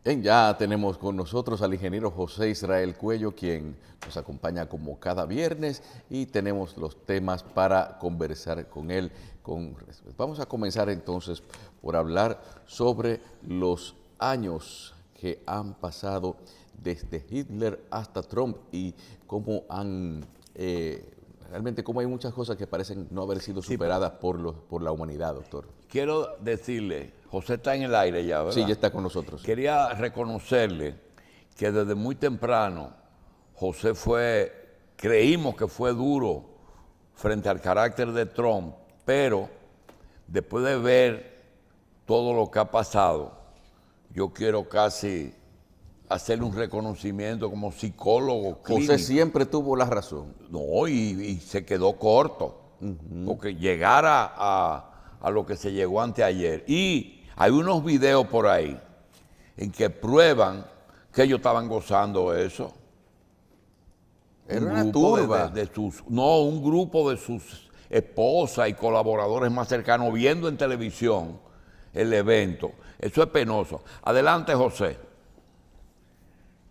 Bien, ya tenemos con nosotros al ingeniero José Israel Cuello, quien nos acompaña como cada viernes y tenemos los temas para conversar con él. Vamos a comenzar entonces por hablar sobre los años que han pasado desde Hitler hasta Trump y cómo realmente cómo hay muchas cosas que parecen no haber sido superadas por la humanidad, doctor. Quiero decirle, José está en el aire ya, ¿verdad? Sí, ya está con nosotros. Quería reconocerle que desde muy temprano José creímos que fue duro frente al carácter de Trump, pero después de ver todo lo que ha pasado, yo quiero casi hacerle un reconocimiento como psicólogo clínico. José siempre tuvo la razón. No, y se quedó corto, porque llegar a lo que se llegó anteayer. Y hay unos videos por ahí en que prueban que ellos estaban gozando eso. Era una turba. Un grupo de sus esposas y colaboradores más cercanos viendo en televisión el evento. Eso es penoso. Adelante, José.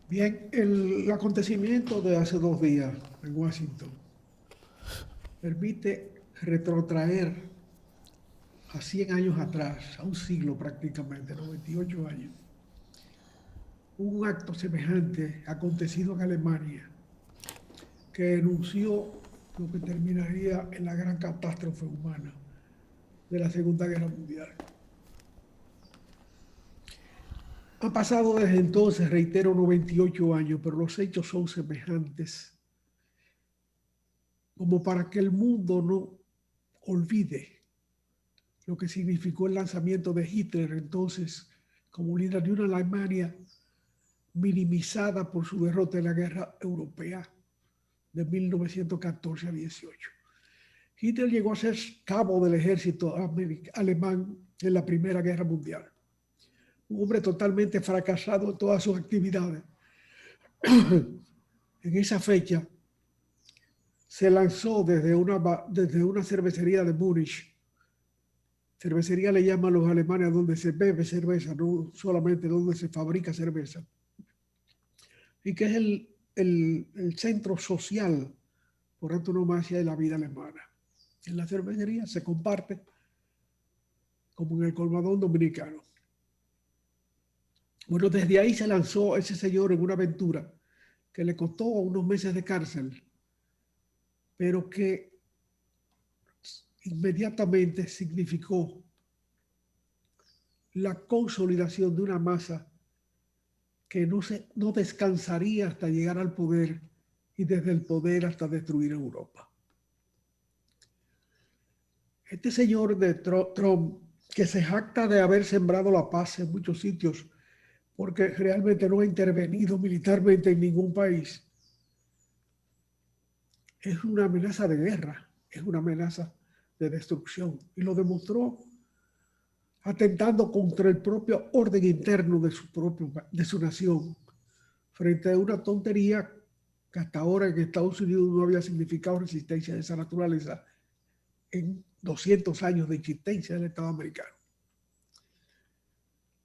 Bien, el acontecimiento de hace 2 días en Washington permite retrotraer a 100 años atrás, a un siglo prácticamente, 98 años, un acto semejante acontecido en Alemania que enunció lo que terminaría en la gran catástrofe humana de la Segunda Guerra Mundial. Han pasado desde entonces, reitero, 98 años, pero los hechos son semejantes como para que el mundo no olvide lo que significó el lanzamiento de Hitler entonces como líder de una Alemania minimizada por su derrota en la guerra europea de 1914 a 18. Hitler llegó a ser cabo del ejército alemán en la Primera Guerra Mundial. Un hombre totalmente fracasado en todas sus actividades. En esa fecha se lanzó desde una cervecería de Múnich. Cervecería le llaman los alemanes donde se bebe cerveza, no solamente donde se fabrica cerveza. Y que es el centro social por antonomasia de la vida alemana. En la cervecería se comparte como en el colmadón dominicano. Bueno, desde ahí se lanzó ese señor en una aventura que le costó unos meses de cárcel, pero que inmediatamente significó la consolidación de una masa que no descansaría hasta llegar al poder y desde el poder hasta destruir Europa. Este señor de Trump, que se jacta de haber sembrado la paz en muchos sitios, porque realmente no ha intervenido militarmente en ningún país, es una amenaza de guerra, es una amenaza de destrucción. Y lo demostró atentando contra el propio orden interno de su nación, frente a una tontería que hasta ahora en Estados Unidos no había significado resistencia de esa naturaleza en 200 años de existencia del Estado americano.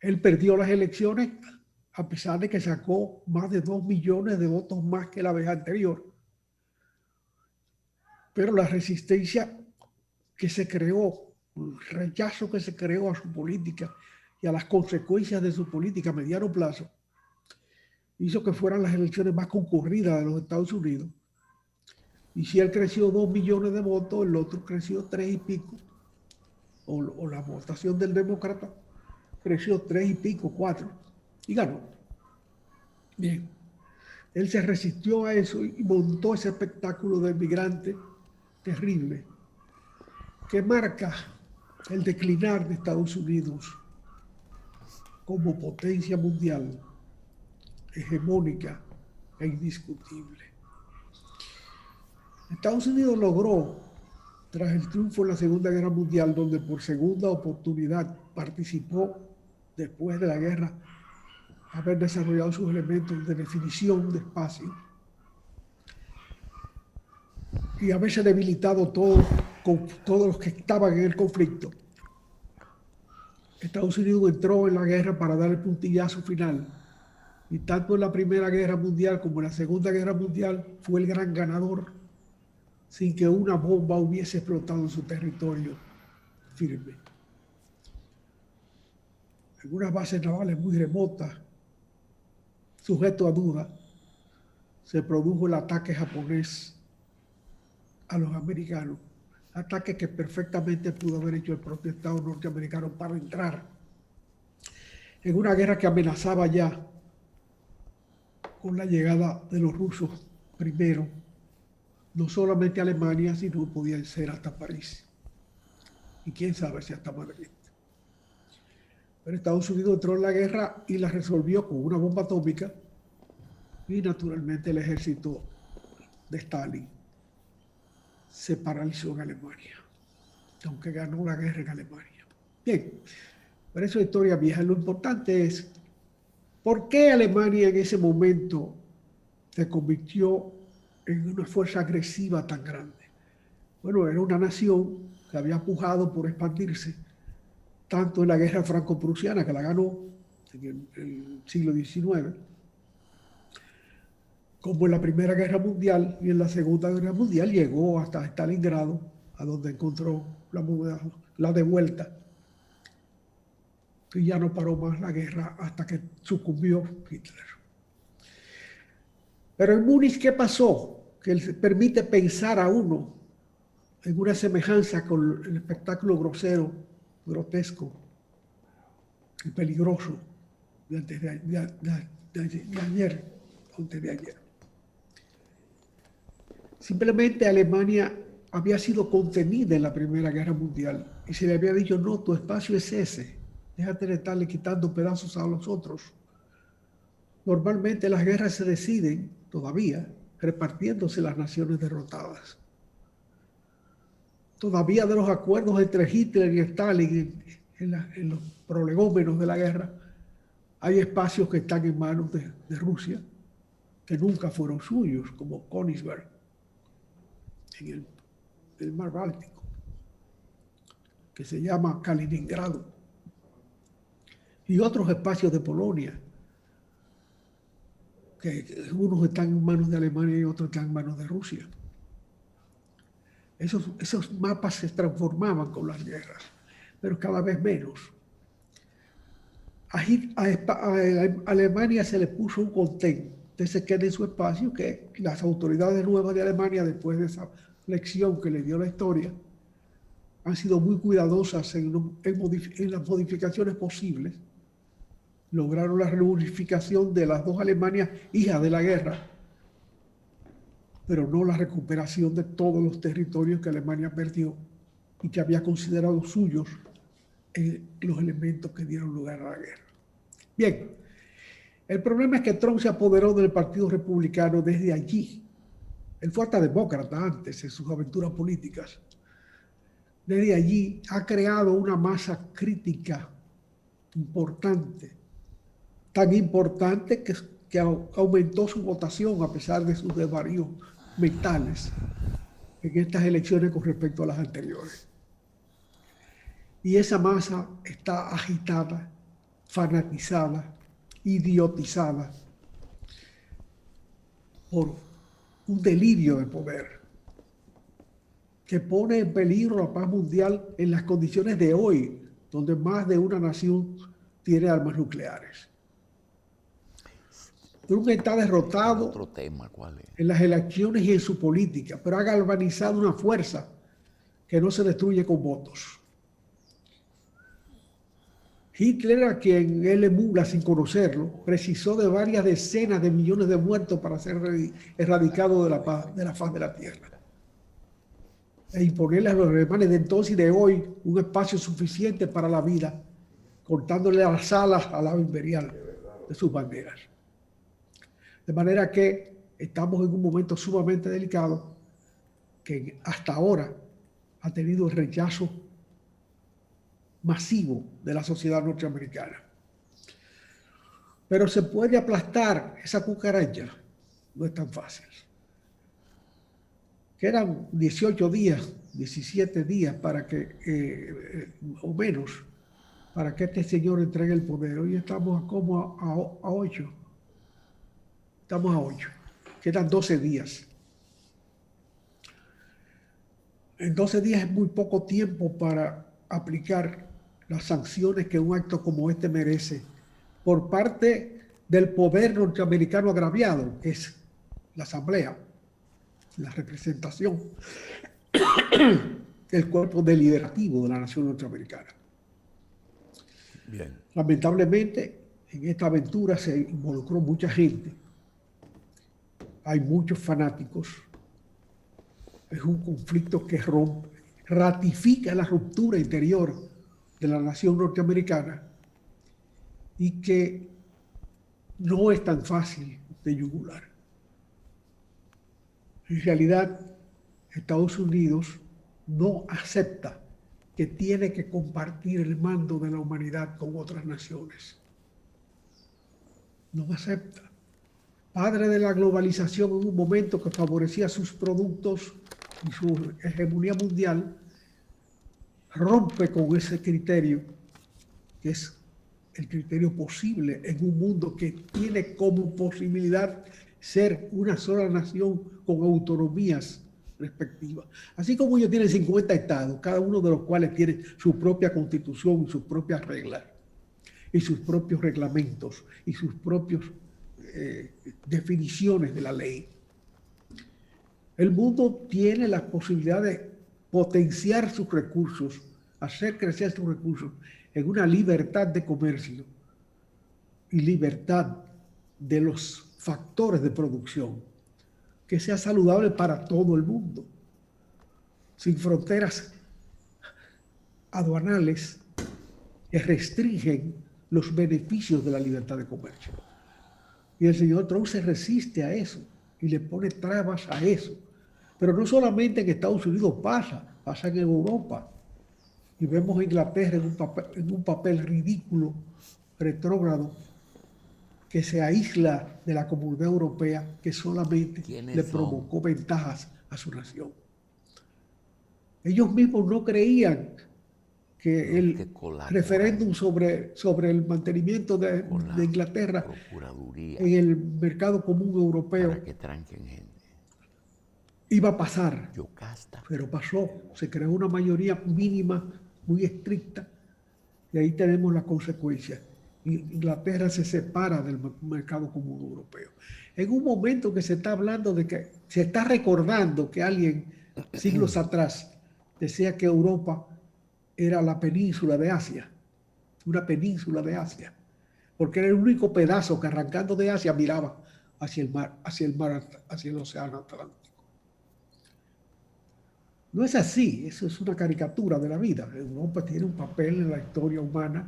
Él perdió las elecciones a pesar de que sacó más de 2 millones de votos más que la vez anterior. Pero la resistencia que se creó, el rechazo que se creó a su política y a las consecuencias de su política a mediano plazo, hizo que fueran las elecciones más concurridas de los Estados Unidos. Y si él creció 2 millones de votos, el otro creció 3 y pico, o la votación del demócrata creció 3 y pico, 4, y ganó. Bien, él se resistió a eso y montó ese espectáculo del migrante terrible que marca el declinar de Estados Unidos como potencia mundial, hegemónica e indiscutible. Estados Unidos logró, tras el triunfo en la Segunda Guerra Mundial, donde por segunda oportunidad participó después de la guerra, haber desarrollado sus elementos de definición de espacio y haberse debilitado con todos los que estaban en el conflicto. Estados Unidos entró en la guerra para dar el puntillazo final Y tanto en la Primera Guerra Mundial como en la Segunda Guerra Mundial fue el gran ganador sin que una bomba hubiese explotado en su territorio firme. En unas bases navales muy remotas, sujeto a duda, se produjo el ataque japonés a los americanos. Ataque que perfectamente pudo haber hecho el propio Estado norteamericano para entrar en una guerra que amenazaba ya con la llegada de los rusos primero, no solamente a Alemania, sino podían ser hasta París. Y quién sabe si hasta Madrid. Pero Estados Unidos entró en la guerra y la resolvió con una bomba atómica y naturalmente el ejército de Stalin se paralizó en Alemania, aunque ganó la guerra en Alemania. Bien, pero eso es historia vieja. Lo importante es por qué Alemania en ese momento se convirtió en una fuerza agresiva tan grande. Bueno, era una nación que había pujado por expandirse, tanto en la guerra franco-prusiana, que la ganó en el siglo XIX, como en la Primera Guerra Mundial, y en la Segunda Guerra Mundial llegó hasta Stalingrado, a donde encontró la de vuelta. Y ya no paró más la guerra hasta que sucumbió Hitler. Pero en Múnich, ¿qué pasó? Que permite pensar a uno en una semejanza con el espectáculo grosero, grotesco y peligroso de antes de ayer. Simplemente Alemania había sido contenida en la Primera Guerra Mundial y se le había dicho, no, tu espacio es ese, déjate de estarle quitando pedazos a los otros. Normalmente las guerras se deciden todavía repartiéndose las naciones derrotadas. Todavía de los acuerdos entre Hitler y Stalin en los prolegómenos de la guerra, hay espacios que están en manos de Rusia que nunca fueron suyos, como Königsberg en el mar Báltico, que se llama Kaliningrado, y otros espacios de Polonia, que unos están en manos de Alemania y otros están en manos de Rusia. Esos mapas se transformaban con las guerras, pero cada vez menos. A Alemania se le puso un contén, usted se queda en su espacio, que las autoridades nuevas de Alemania, después de esa lección que le dio la historia, han sido muy cuidadosas en las modificaciones posibles. Lograron la reunificación de las dos Alemanias hijas de la guerra, pero no la recuperación de todos los territorios que Alemania perdió y que había considerado suyos en los elementos que dieron lugar a la guerra. Bien, el problema es que Trump se apoderó del Partido Republicano desde allí. Él fue hasta demócrata antes en sus aventuras políticas. Desde allí ha creado una masa crítica importante, tan importante que aumentó su votación a pesar de sus desvaríos mentales en estas elecciones con respecto a las anteriores. Y esa masa está agitada, fanatizada, idiotizada por un delirio de poder que pone en peligro la paz mundial en las condiciones de hoy, donde más de una nación tiene armas nucleares. Trump está derrotado Otro tema, ¿cuál es? en las elecciones y en su política, pero ha galvanizado una fuerza que no se destruye con votos. Hitler, a quien él emula sin conocerlo, precisó de varias decenas de millones de muertos para ser erradicado de la faz de la tierra. E imponerle a los alemanes de entonces y de hoy un espacio suficiente para la vida, cortándole las alas al ave imperial de sus banderas. De manera que estamos en un momento sumamente delicado que hasta ahora ha tenido el rechazo masivo de la sociedad norteamericana. Pero se puede aplastar esa cucaracha, no es tan fácil. Quedan 18 días, 17 días para que, o menos, para que este señor entregue el poder. Hoy estamos como a 8. Estamos a 8. Quedan 12 días. En 12 días es muy poco tiempo para aplicar las sanciones que un acto como este merece por parte del poder norteamericano agraviado, que es la Asamblea, la representación, el cuerpo deliberativo de la nación norteamericana. Bien. Lamentablemente, en esta aventura se involucró mucha gente. Hay muchos fanáticos. Es un conflicto que ratifica la ruptura interior de la nación norteamericana y que no es tan fácil de yugular. En realidad, Estados Unidos no acepta que tiene que compartir el mando de la humanidad con otras naciones. No acepta. Padre de la globalización en un momento que favorecía sus productos y su hegemonía mundial, rompe con ese criterio, que es el criterio posible en un mundo que tiene como posibilidad ser una sola nación con autonomías respectivas. Así como ellos tienen 50 estados, cada uno de los cuales tiene su propia constitución, sus propias reglas, y sus propios reglamentos, y sus propias definiciones de la ley. El mundo tiene la posibilidad de potenciar sus recursos, hacer crecer sus recursos en una libertad de comercio y libertad de los factores de producción que sea saludable para todo el mundo, sin fronteras aduanales que restringen los beneficios de la libertad de comercio. Y el señor Trump se resiste a eso y le pone trabas a eso. Pero no solamente en Estados Unidos pasa en Europa. Y vemos a Inglaterra en un papel ridículo, retrógrado, que se aísla de la Comunidad Europea, que solamente le provocó ventajas a su nación. Ellos mismos no creían que el referéndum sobre el mantenimiento de Inglaterra en el mercado común europeo iba a pasar, pero pasó. Se creó una mayoría mínima muy estricta y ahí tenemos la consecuencia. Inglaterra se separa del mercado común europeo. En un momento que se está hablando de que se está recordando que alguien siglos atrás decía que Europa era la península de Asia, una península de Asia, porque era el único pedazo que arrancando de Asia miraba hacia el mar, hacia el océano Atlántico. No es así, eso es una caricatura de la vida. Europa tiene un papel en la historia humana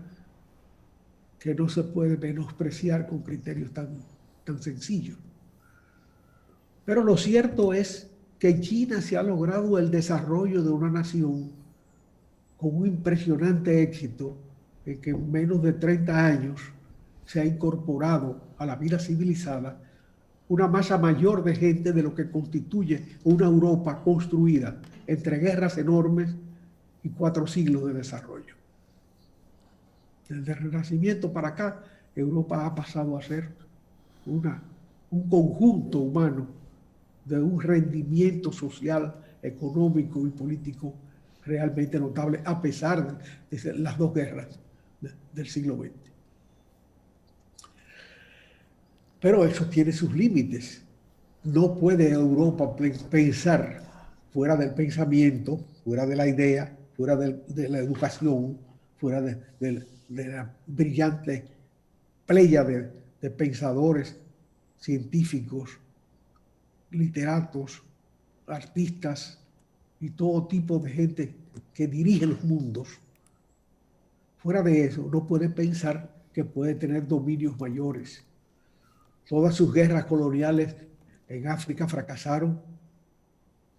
que no se puede menospreciar con criterios tan sencillos. Pero lo cierto es que en China se ha logrado el desarrollo de una nación con un impresionante éxito, en que en menos de 30 años se ha incorporado a la vida civilizada una masa mayor de gente de lo que constituye una Europa construida entre guerras enormes y 4 siglos de desarrollo. Desde el Renacimiento para acá, Europa ha pasado a ser un conjunto humano de un rendimiento social, económico y político realmente notable, a pesar de las 2 guerras del siglo XX. Pero eso tiene sus límites. No puede Europa pensar fuera del pensamiento, fuera de la idea, fuera de la educación, fuera de la brillante pléyade de pensadores, científicos, literatos, artistas y todo tipo de gente que dirige los mundos. Fuera de eso, no puede pensar que puede tener dominios mayores. Todas sus guerras coloniales en África fracasaron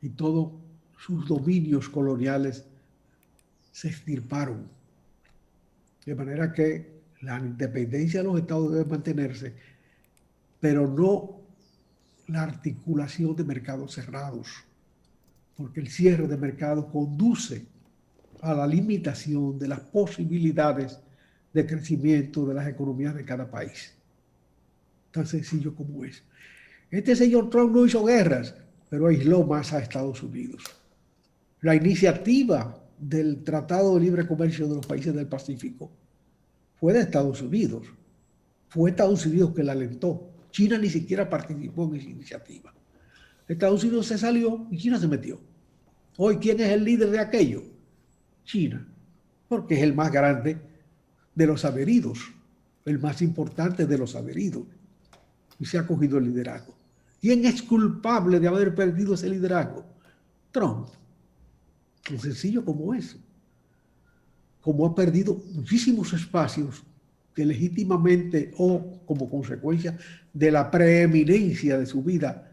y todos sus dominios coloniales se extirparon. De manera que la independencia de los estados debe mantenerse, pero no la articulación de mercados cerrados, porque el cierre de mercados conduce a la limitación de las posibilidades de crecimiento de las economías de cada país. tan sencillo como es. Este señor Trump no hizo guerras, pero aisló más a Estados Unidos. La iniciativa del Tratado de Libre Comercio de los países del Pacífico fue de Estados Unidos. Fue Estados Unidos que la alentó. China ni siquiera participó en esa iniciativa. Estados Unidos se salió y China se metió. Hoy, ¿quién es el líder de aquello? China, porque es el más grande de los adheridos, el más importante de los adheridos, y se ha cogido el liderazgo. ¿Quién es culpable de haber perdido ese liderazgo? Trump. Tan sencillo como eso. Como ha perdido muchísimos espacios que legítimamente o como consecuencia de la preeminencia de su vida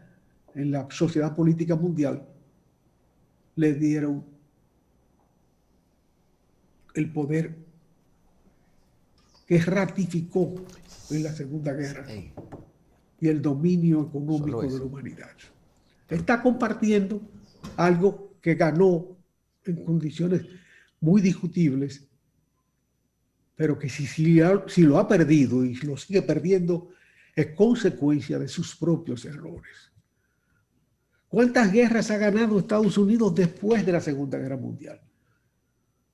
en la sociedad política mundial, le dieron el poder que ratificó en la Segunda Guerra y el dominio económico de la humanidad. Está compartiendo algo que ganó en condiciones muy discutibles, pero que si lo ha perdido y lo sigue perdiendo, es consecuencia de sus propios errores. ¿Cuántas guerras ha ganado Estados Unidos después de la Segunda Guerra Mundial?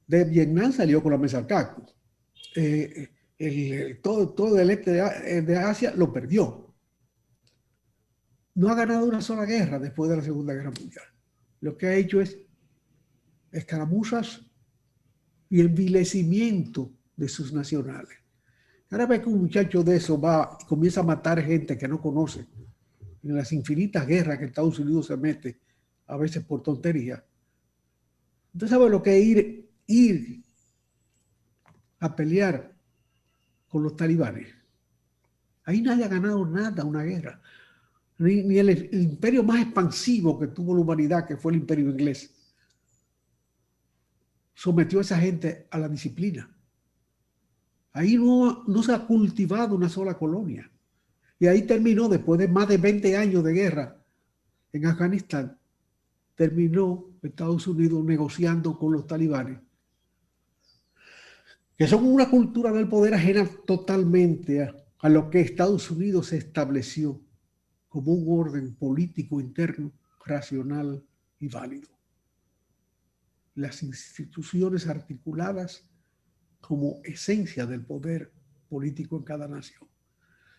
De Vietnam salió con la mesa al casco. Todo el este de Asia lo perdió. No ha ganado una sola guerra después de la Segunda Guerra Mundial. Lo que ha hecho es escaramuzas y envilecimiento de sus nacionales. Cada vez que un muchacho de eso va y comienza a matar gente que no conoce, en las infinitas guerras que Estados Unidos se mete, a veces por tontería, usted sabe lo que es ir a pelear con los talibanes. Ahí nadie ha ganado nada, una guerra. Ni el imperio más expansivo que tuvo la humanidad, que fue el imperio inglés, sometió a esa gente a la disciplina. Ahí no se ha cultivado una sola colonia. Y ahí terminó, después de más de 20 años de guerra en Afganistán, terminó Estados Unidos negociando con los talibanes, que son una cultura del poder ajena totalmente a lo que Estados Unidos se estableció como un orden político interno, racional y válido. Las instituciones articuladas como esencia del poder político en cada nación.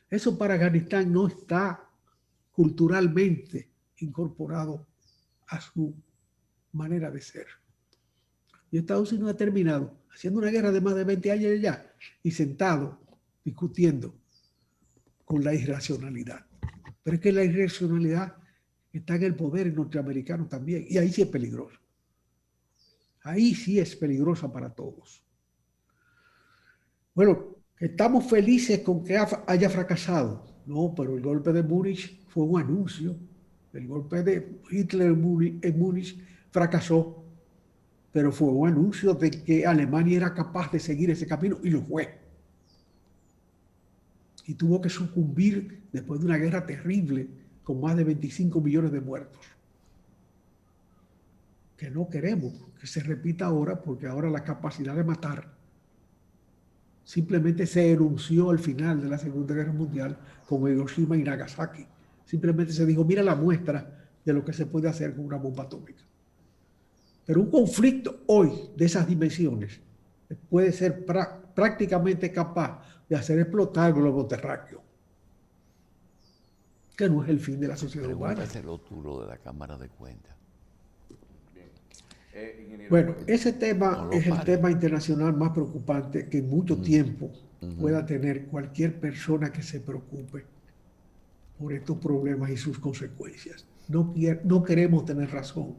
Eso para Afganistán no está culturalmente incorporado a su manera de ser. Y Estados Unidos ha terminado haciendo una guerra de más de 20 años ya y sentado discutiendo con la irracionalidad. Pero es que la irracionalidad está en el poder norteamericano también, y ahí sí es peligroso. Ahí sí es peligrosa para todos. Bueno, estamos felices con que haya fracasado. No, pero el golpe de Múnich fue un anuncio. El golpe de Hitler en Múnich fracasó, pero fue un anuncio de que Alemania era capaz de seguir ese camino, y lo fue. Y tuvo que sucumbir después de una guerra terrible con más de 25 millones de muertos. Que no queremos que se repita ahora, porque ahora la capacidad de matar simplemente se enunció al final de la Segunda Guerra Mundial con Hiroshima y Nagasaki. Simplemente se dijo, mira la muestra de lo que se puede hacer con una bomba atómica. Pero un conflicto hoy de esas dimensiones puede ser prácticamente capaz de hacer explotar el globo terráqueo, que no es el fin de la sociedad humana. Pregúntase lo duro de la Cámara de Cuentas. Bueno, ese tema es el tema internacional más preocupante que en mucho tiempo pueda tener cualquier persona que se preocupe por estos problemas y sus consecuencias. No queremos tener razón,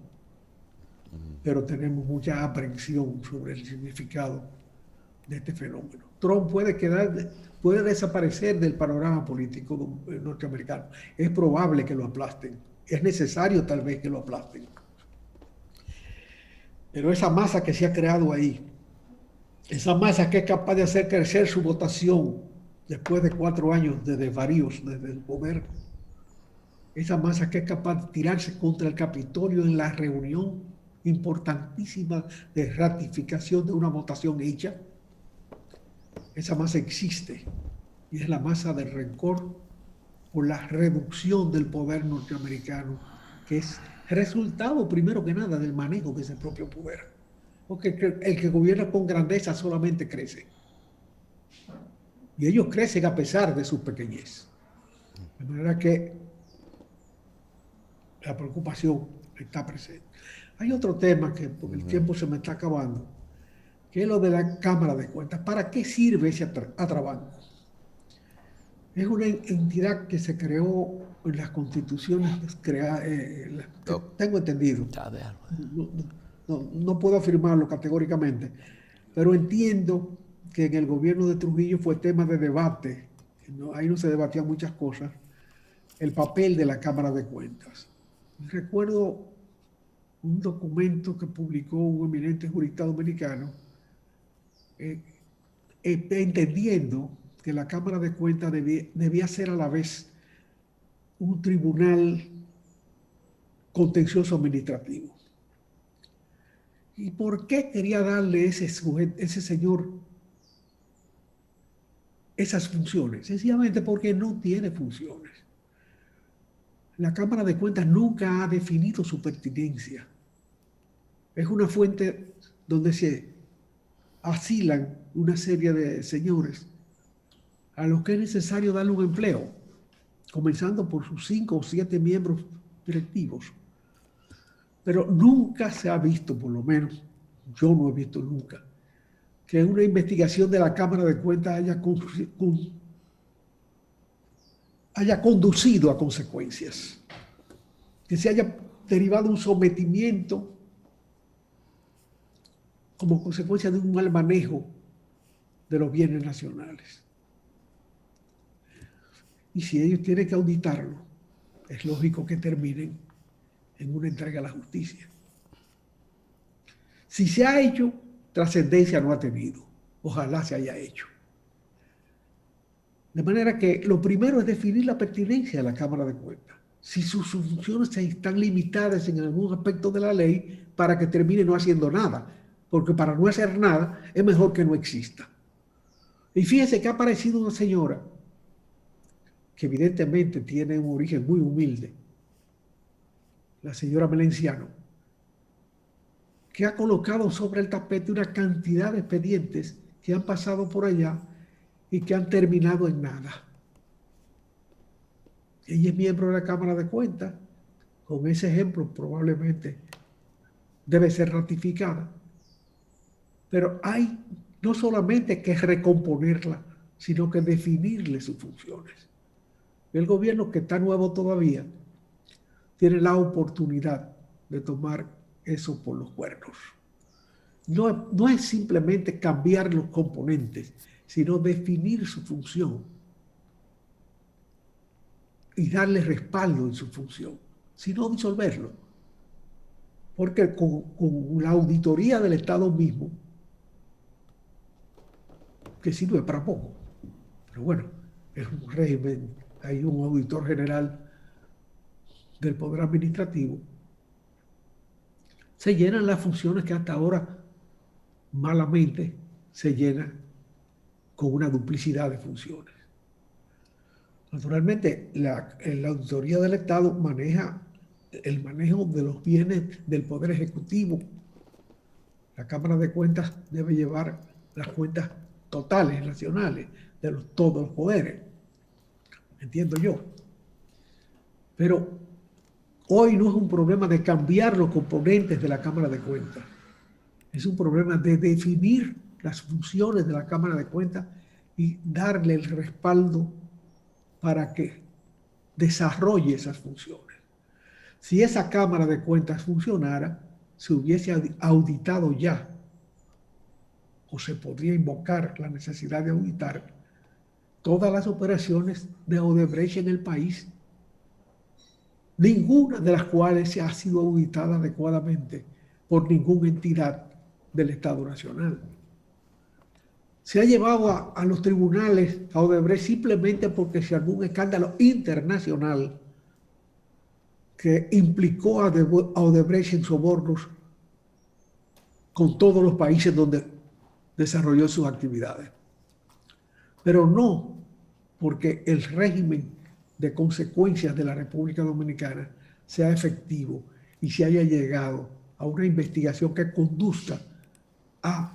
pero tenemos mucha aprensión sobre el significado de este fenómeno. Trump puede desaparecer del panorama político norteamericano. Es probable que lo aplasten. Es necesario tal vez que lo aplasten. Pero esa masa que se ha creado ahí, esa masa que es capaz de hacer crecer su votación después de 4 años de desvaríos desde el poder, esa masa que es capaz de tirarse contra el Capitolio en la reunión importantísima de ratificación de una votación hecha, esa masa existe, y es la masa del rencor, por la reducción del poder norteamericano, que es resultado primero que nada del manejo de ese propio poder. Porque el que gobierna con grandeza solamente crece. Y ellos crecen a pesar de su pequeñez. De manera que la preocupación está presente. Hay otro tema que, porque el tiempo se me está acabando, que es lo de la Cámara de Cuentas. ¿Para qué sirve ese atrabanco? Es una entidad que se creó en las constituciones tengo entendido. No puedo afirmarlo categóricamente, pero entiendo que en el gobierno de Trujillo fue tema de debate. Ahí no se debatían muchas cosas. El papel de la Cámara de Cuentas. Recuerdo un documento que publicó un eminente jurista dominicano entendiendo que la Cámara de Cuentas debía ser a la vez un tribunal contencioso administrativo. ¿Y por qué quería darle ese señor esas funciones? Sencillamente porque no tiene funciones. La Cámara de Cuentas nunca ha definido su pertinencia. Es una fuente donde se asilan una serie de señores a los que es necesario darle un empleo, comenzando por sus 5 o 7 miembros directivos. Pero nunca se ha visto, por lo menos yo no he visto nunca, que una investigación de la Cámara de Cuentas haya conducido a consecuencias, que se haya derivado un sometimiento como consecuencia de un mal manejo de los bienes nacionales. Y si ellos tienen que auditarlo, es lógico que terminen en una entrega a la justicia. Si se ha hecho, trascendencia no ha tenido. Ojalá se haya hecho. De manera que lo primero es definir la pertinencia de la Cámara de Cuentas. Si sus funciones están limitadas en algún aspecto de la ley para que termine no haciendo nada. Porque para no hacer nada es mejor que no exista. Y fíjense que ha aparecido una señora que evidentemente tiene un origen muy humilde, la señora Melenciano, que ha colocado sobre el tapete una cantidad de expedientes que han pasado por allá y que han terminado en nada. Ella es miembro de la Cámara de Cuentas. Con ese ejemplo probablemente debe ser ratificada. Pero hay no solamente que recomponerla, sino que definirle sus funciones. El gobierno, que está nuevo todavía, tiene la oportunidad de tomar eso por los cuernos. No es simplemente cambiar los componentes, sino definir su función y darle respaldo en su función, sino disolverlo. Porque con la auditoría del Estado mismo, que sirve para poco, pero bueno, es un régimen, hay un auditor general del Poder Administrativo, se llenan las funciones que hasta ahora malamente se llenan con una duplicidad de funciones. Naturalmente, la auditoría del Estado maneja el manejo de los bienes del Poder Ejecutivo. La Cámara de Cuentas debe llevar las cuentas totales nacionales de todos los poderes, entiendo yo. Pero hoy no es un problema de cambiar los componentes de la Cámara de Cuentas, es un problema de definir las funciones de la Cámara de Cuentas y darle el respaldo para que desarrolle esas funciones. Si esa Cámara de Cuentas funcionara, se hubiese auditado ya, o se podría invocar la necesidad de auditar todas las operaciones de Odebrecht en el país, ninguna de las cuales se ha sido auditada adecuadamente por ninguna entidad del Estado Nacional. Se ha llevado a los tribunales a Odebrecht simplemente porque se armó un escándalo internacional que implicó a Odebrecht en sobornos con todos los países donde desarrolló sus actividades. Pero no porque el régimen de consecuencias de la República Dominicana sea efectivo y se haya llegado a una investigación que conduzca a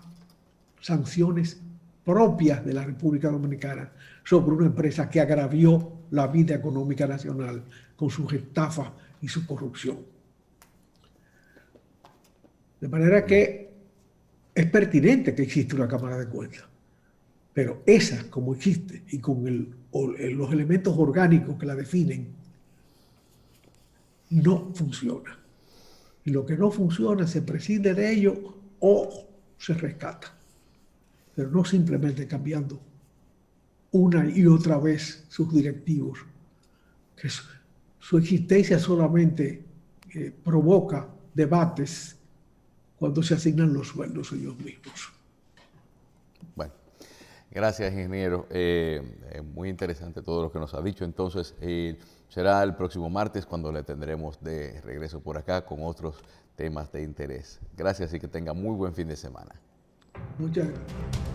sanciones propias de la República Dominicana sobre una empresa que agravió la vida económica nacional con sus estafas y su corrupción. De manera que es pertinente que exista una Cámara de Cuentas, pero esa, como existe, y con los elementos orgánicos que la definen, no funciona. Y lo que no funciona se prescinde de ello o se rescata, pero no simplemente cambiando una y otra vez sus directivos, que su existencia solamente provoca debates cuando se asignan los sueldos ellos mismos. Bueno, gracias, ingeniero. Muy interesante todo lo que nos ha dicho. Entonces, será el próximo martes cuando le tendremos de regreso por acá con otros temas de interés. Gracias y que tenga muy buen fin de semana. Muchas gracias.